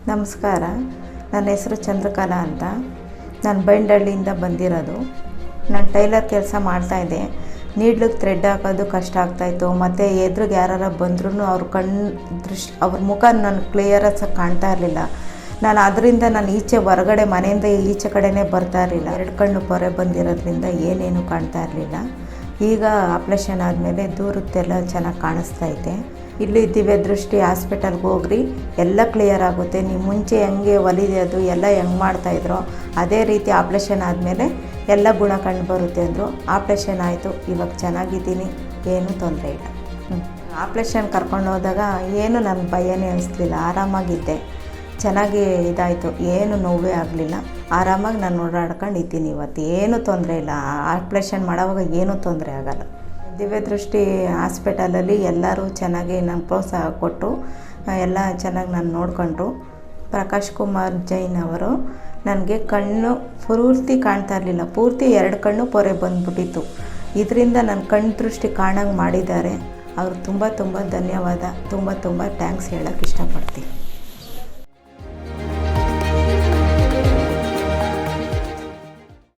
ನಮಸ್ಕಾರ. ನನ್ನ ಹೆಸರು ಚಂದ್ರಕಲಾ ಅಂತ. ನಾನು ಬೈಂಡಹಳ್ಳಿಯಿಂದ ಬಂದಿರೋದು. ನಾನು ಟೈಲರ್ ಕೆಲಸ ಮಾಡ್ತಾಯಿದ್ದೆ. ನೀಡ್ಲಿಗೆ ಥ್ರೆಡ್ ಹಾಕೋದು ಕಷ್ಟ ಆಗ್ತಾಯಿತ್ತು. ಮತ್ತು ಎದುರಿಗೆ ಯಾರು ಬಂದ್ರೂ ಅವ್ರ ಮುಖ ನನಗೆ ಕ್ಲಿಯರಾಗಿ ಕಾಣ್ತಾ ಇರಲಿಲ್ಲ. ಅದರಿಂದ ನಾನು ಹೊರಗಡೆ ಮನೆಯಿಂದ ಈಚೆ ಕಡೆನೇ ಬರ್ತಾ ಇರಲಿಲ್ಲ. 2 ಕಣ್ಣು ಪೊರೆ ಬಂದಿರೋದ್ರಿಂದ ಏನೇನು ಕಾಣ್ತಾ ಇರಲಿಲ್ಲ. ಈಗ ಆಪ್ರೇಷನ್ ಆದಮೇಲೆ ದೂರದ್ದೆಲ್ಲ ಚೆನ್ನಾಗಿ ಕಾಣಿಸ್ತೈತೆ. ಇಲ್ಲಿ ದಿವ್ಯ ದೃಷ್ಟಿ ಹಾಸ್ಪಿಟಲ್ಗೆ ಹೋಗ್ರಿ, ಎಲ್ಲ ಕ್ಲಿಯರ್ ಆಗುತ್ತೆ. ನೀವು ಮುಂಚೆ ಹೆಂಗೆ ಒಲಿಯೋದು ಎಲ್ಲ ಹೆಂಗೆ ಮಾಡ್ತಾಯಿದ್ರು ಅದೇ ರೀತಿ ಆಪ್ರೇಷನ್ ಆದಮೇಲೆ ಎಲ್ಲ ಗುಣ ಕಂಡು ಬರುತ್ತೆ ಅಂದರು. ಆಪ್ರೇಷನ್ ಆಯಿತು, ಇವಾಗ ಚೆನ್ನಾಗಿದ್ದೀನಿ, ಏನೂ ತೊಂದರೆ ಇಲ್ಲ. ಆಪ್ರೇಷನ್ ಕರ್ಕೊಂಡು ಹೋದಾಗ ಏನು ನನಗೆ ಭಯನೇ ಅನಿಸ್ಲಿಲ್ಲ, ಆರಾಮಾಗಿದ್ದೆ. ಚೆನ್ನಾಗಿ ಇದಾಯಿತು, ಏನು ನೋವೇ ಆಗಲಿಲ್ಲ. ಆರಾಮಾಗಿ ನಾನು ಓಡಾಡ್ಕೊಂಡಿದ್ದೀನಿ. ಇವತ್ತು ಏನೂ ತೊಂದರೆ ಇಲ್ಲ. ಆಪ್ರೇಷನ್ ಮಾಡೋವಾಗ ಏನೂ ತೊಂದರೆ ಆಗೋಲ್ಲ. ದಿವ್ಯ ದೃಷ್ಟಿ ಹಾಸ್ಪಿಟಲಲ್ಲಿ ಎಲ್ಲರೂ ಚೆನ್ನಾಗಿ ನಾನು ಪ್ರೋತ್ಸಾಹ ಕೊಟ್ಟು ಎಲ್ಲ ಚೆನ್ನಾಗಿ ನಾನು ನೋಡಿಕೊಂಡ್ರು. ಪ್ರಕಾಶ್ ಕುಮಾರ್ ಜೈನ್ ಅವರು ನನಗೆ ಕಣ್ಣು ಪೂರ್ತಿ ಕಾಣ್ತಾ ಇರಲಿಲ್ಲ, ಪೂರ್ತಿ 2 ಕಣ್ಣು ಪೊರೆ ಬಂದುಬಿಟ್ಟಿತ್ತು. ಇದರಿಂದ ನನ್ನ ಕಣ್ಣು ದೃಷ್ಟಿ ಕಾಣಂಗೆ ಮಾಡಿದ್ದಾರೆ. ಅವ್ರಿಗೆ ತುಂಬ ಧನ್ಯವಾದ, ತುಂಬ ಥ್ಯಾಂಕ್ಸ್ ಹೇಳೋಕ್ಕೆ ಇಷ್ಟಪಡ್ತೀನಿ.